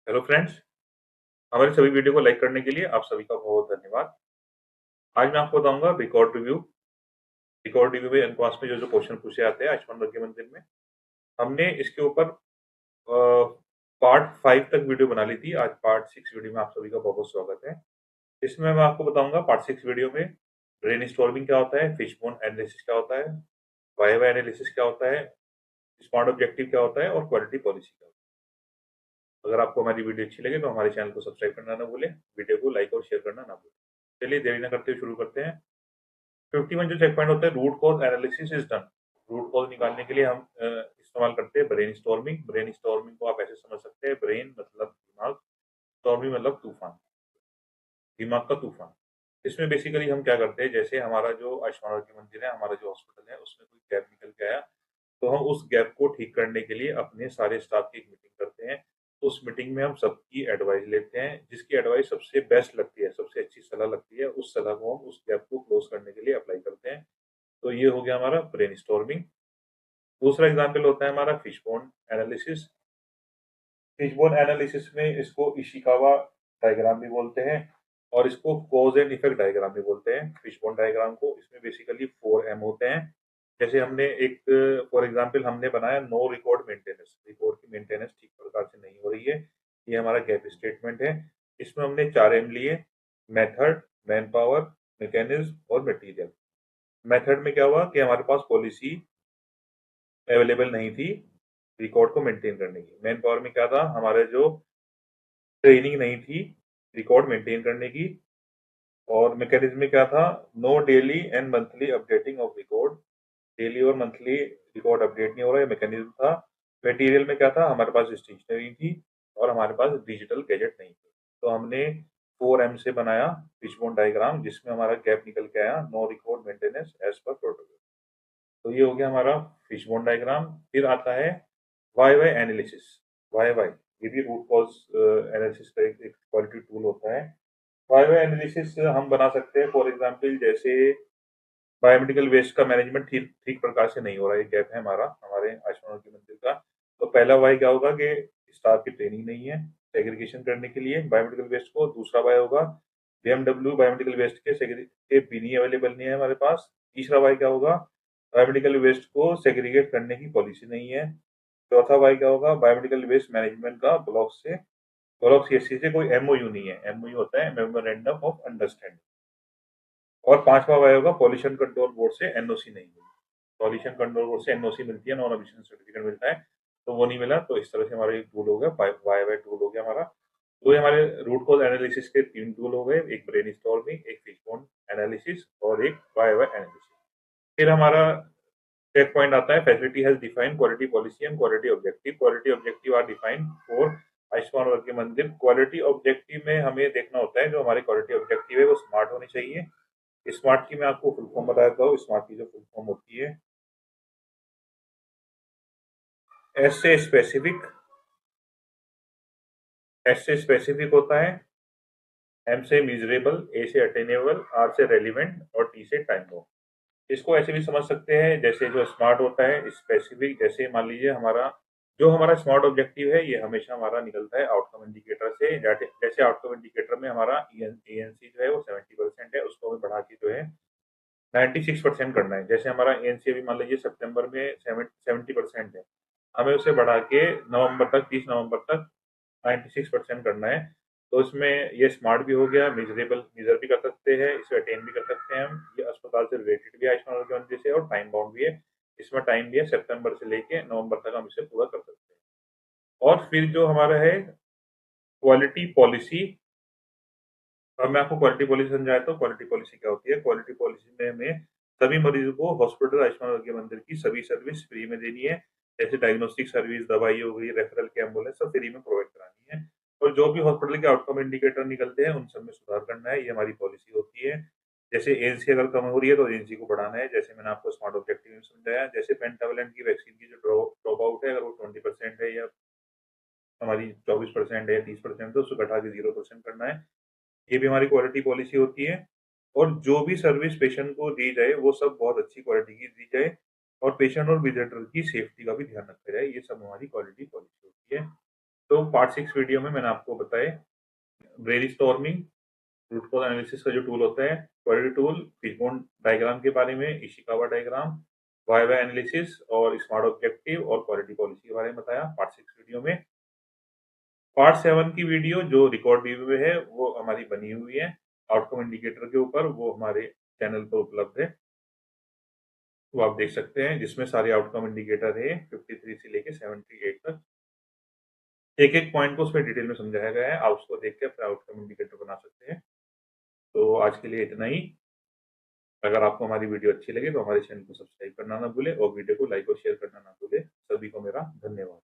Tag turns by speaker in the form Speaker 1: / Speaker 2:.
Speaker 1: Hello friends, हमारे सभी video को लाइक करने के लिए आप सभी का बहुत धन्यवाद। आज मैं आपको बताऊंगा रिकॉर्ड रिव्यू। रिकॉर्ड रिव्यू में एनक्वास में जो जो क्वेश्चन पूछे जाते हैं आयुष्मान वर्ग के मंदिर में, हमने इसके ऊपर पार्ट 5 तक वीडियो बना ली थी। आज पार्ट 6 वीडियो में आप सभी का बहुत बहुत स्वागत है। इसमें मैं आपको बताऊंगा पार्ट 6 वीडियो में ब्रेन स्टॉर्मिंग क्या होता है, फिशबोन एनालिसिस क्या होता है, वाइवा एनालिसिस क्या होता है, स्मार्ट ऑब्जेक्टिव क्या होता है और क्वालिटी पॉलिसी क्या होता है। अगर आपको हमारी वीडियो अच्छी लगे तो हमारे चैनल को सब्सक्राइब करना ना भूलें, वीडियो को लाइक और शेयर करना ना भूलें। चलिए देरी न करते हुए शुरू करते हैं। 51 जो चेक पॉइंट होता है, root cause analysis is done. Root cause निकालने के लिए हम इस्तेमाल करते हैं ब्रेन स्टॉर्मिंग। ब्रेन स्टॉर्मिंग को आप ऐसे समझ सकते हैं, ब्रेन मतलब दिमाग, स्टॉर्मिंग मतलब तूफान, दिमाग का तूफान। इसमें बेसिकली हम क्या करते हैं, जैसे हमारा जो आयुष्मान के मंदिर है, हमारा जो हॉस्पिटल है, उसमें कोई गैप निकल के आया, तो हम उस गैप को ठीक करने के लिए अपने सारे स्टाफ की एक मीटिंग करते हैं। तो उस मीटिंग में हम सबकी एडवाइस लेते हैं, जिसकी एडवाइस सबसे बेस्ट लगती है, सबसे अच्छी सलाह लगती है, उस सलाह को हम उस गैप को क्लोज करने के लिए अप्लाई करते हैं। तो ये हो गया हमारा ब्रेनस्टॉर्मिंग। दूसरा एग्जाम्पल होता है हमारा फिशबोन एनालिसिस। फिशबोन एनालिसिस में इसको इशिकावा डायग्राम भी बोलते हैं और इसको कॉज एंड इफेक्ट डायग्राम भी बोलते हैं। फिशबोन डायग्राम को, इसमें बेसिकली 4M होते हैं। जैसे हमने एक फॉर एग्जांपल हमने बनाया नो रिकॉर्ड मेंटेनेंस, रिकॉर्ड की मेंटेनेंस ठीक प्रकार से नहीं हो रही है, ये हमारा गैप स्टेटमेंट है। इसमें हमने 4M लिए, मेथड, मैन पावर, मैकेनिज्म और मटेरियल। मेथड में क्या हुआ कि हमारे पास पॉलिसी अवेलेबल नहीं थी रिकॉर्ड को मेंटेन करने की। मैन पावर में क्या था, हमारे जो ट्रेनिंग नहीं थी रिकॉर्ड मेंटेन करने की। और मैकेनिज्म में क्या था, no daily and monthly updating of record, daily और मंथली रिकॉर्ड अपडेट नहीं हो रहा है, मैकेनिज्म था। मटेरियल में क्या था, हमारे पास स्टेशनरी थी और हमारे पास डिजिटल गैजेट नहीं थे। तो हमने 4M से बनाया फिशबोन डायग्राम, जिसमें हमारा गैप निकल के आया, no record maintenance as per protocol. तो ये हो गया हमारा फिशबोन डायग्राम। फिर आता है why why analysis. Why why, ये भी रूट कॉज एनालिसिस का एक क्वालिटी टूल होता है। वाई वाई एनालिसिस हम बना सकते हैं, फॉर एग्जांपल जैसे बायोमेडिकल वेस्ट का मैनेजमेंट ठीक ठीक प्रकार से नहीं हो रहा है, ये गैप है हमारा, हमारे आयुष्मान के मंदिर का। तो पहला वाई क्या होगा कि स्टाफ की ट्रेनिंग नहीं है सेग्रीगेशन करने के लिए बायोमेडिकल वेस्ट को। दूसरा वाई होगा बीएमडब्ल्यू बायोमेडिकल वेस्ट के बिन ही अवेलेबल नहीं है हमारे पास। तीसरा वाई क्या होगा, बायोमेडिकल वेस्ट को सेग्रीगेट करने की पॉलिसी नहीं है। चौथा वाई क्या होगा, बायोमेडिकल वेस्ट मैनेजमेंट का ब्लॉक सीएससी से कोई एमओयू नहीं है। एमओयू होता है मेमोरेंडम ऑफ अंडरस्टैंडिंग। और पांचवा वाई होगा, पॉल्यूशन कंट्रोल बोर्ड से एनओसी नहीं मिली। पॉल्यूशन कंट्रोल बोर्ड से एनओसी मिलती है, नॉन एमिशन सर्टिफिकेट मिलता है, तो वो नहीं मिला। तो इस तरह से हमारा एक टूल हो गया, वाई वाई टूल हो गया हमारा। तो ये हमारे रूट कॉज एनालिसिस के 3 टूल हो गए, एक ब्रेन स्टॉर्मिंग, एक फिशबोन एनालिसिस और एक वाई वाई एनालिसिस। फिर हमारा चेक पॉइंट आता है, facility has defined quality policy and quality objective. Quality objective are defined for Ayushman वर्ग के मंदिर। क्वालिटी ऑब्जेक्टिव में हमें देखना होता है, जो हमारी क्वालिटी ऑब्जेक्टिव है वो स्मार्ट होनी चाहिए। स्मार्ट की मैं आपको फुल फॉर्म बता देता हूँ। स्मार्ट की जो फुल फॉर्म होती है, एस से स्पेसिफिक, एस से स्पेसिफिक होता है, एम से मिजरेबल, ए से अटेनेबल, आर से रेलिवेंट और टी से टाइम बाउंड। इसको ऐसे भी समझ सकते हैं, जैसे जो स्मार्ट होता है स्पेसिफिक, जैसे मान लीजिए हमारा स्मार्ट ऑब्जेक्टिव है, ये हमेशा हमारा निकलता है आउटकम इंडिकेटर से। जैसे आउटकम इंडिकेटर में हमारा एएनसी जो है वो 70% है, उसको हमें बढ़ा के जो है 96% करना है। जैसे हमारा एएनसी अभी मान लीजिए सितंबर में 70% है, हमें उसे बढ़ा के नवंबर तक, 30 नवंबर तक 96% करना है। तो इसमें ये स्मार्ट भी हो गया, मेजर भी कर सकते हैं, इसे अटेन भी कर सकते हैं हम। ये अस्पताल से रिलेटेड भी है आयुष्मान आरोग्य मंदिर से, और टाइम बाउंड भी है। इसमें टाइम भी है, सितंबर से लेके नवंबर तक हम इसे पूरा कर सकते हैं। और फिर जो हमारा है क्वालिटी पॉलिसी। अब मैं आपको क्वालिटी पॉलिसी समझाता हूँ। क्वालिटी पॉलिसी क्या होती है, क्वालिटी पॉलिसी में हमें सभी मरीजों को हॉस्पिटल आयुष्मान आरोग्य मंदिर की सभी सर्विस फ्री में देनी है। जैसे डायग्नोस्टिक सर्विस, दवाई हो गई, रेफरल के एम्बुलेंस, सब फ्री में प्रोवाइड करानी है। और जो भी हॉस्पिटल के आउटकम इंडिकेटर निकलते हैं उन सब में सुधार करना है, ये हमारी पॉलिसी होती है। जैसे एजेंसी अगर कम हो रही है तो एजेंसी को बढ़ाना है, जैसे मैंने आपको स्मार्ट ऑब्जेक्टिव में समझाया। जैसे पेंटावलेंट की वैक्सीन की जो ड्रॉप आउट है, अगर वो 20% है या हमारी 24% है या 30%, तो उसको घटा के 0% करना है। ये भी हमारी क्वालिटी पॉलिसी होती है। और जो भी सर्विस पेशेंट को दी जाए वो सब बहुत अच्छी क्वालिटी की दी जाए, और पेशेंट और विजिटर की सेफ्टी का भी ध्यान रखा जाए, ये सब हमारी क्वालिटी पॉलिसी होती है। तो पार्ट 6 वीडियो में मैंने आपको बताए ब्रेनस्टॉर्मिंग, रूट कॉज एनालिसिस का जो टूल होता है, क्वेरी टूल, फिशबोन डायग्राम के बारे में, इशिकावा डायग्राम, वाई एनालिसिस और स्मार्ट ऑब्जेक्टिव और क्वालिटी पॉलिसी के बारे में बताया पार्ट 6 वीडियो में। पार्ट 7 की वीडियो जो रिकॉर्ड व्यू में है वो हमारी बनी हुई है आउटकम इंडिकेटर के ऊपर, वो हमारे चैनल पर उपलब्ध है, वो आप देख सकते हैं, जिसमें सारे आउटकम इंडिकेटर है 53 से लेके 78 तक। एक एक पॉइंट को उसमें डिटेल में समझाया गया है, आप उसको देख के अपना आउटकम इंडिकेटर बना सकते हैं। तो आज के लिए इतना ही। अगर आपको हमारी वीडियो अच्छी लगे तो हमारे चैनल को सब्सक्राइब करना ना भूलें और वीडियो को लाइक और शेयर करना ना भूलें। सभी को मेरा धन्यवाद।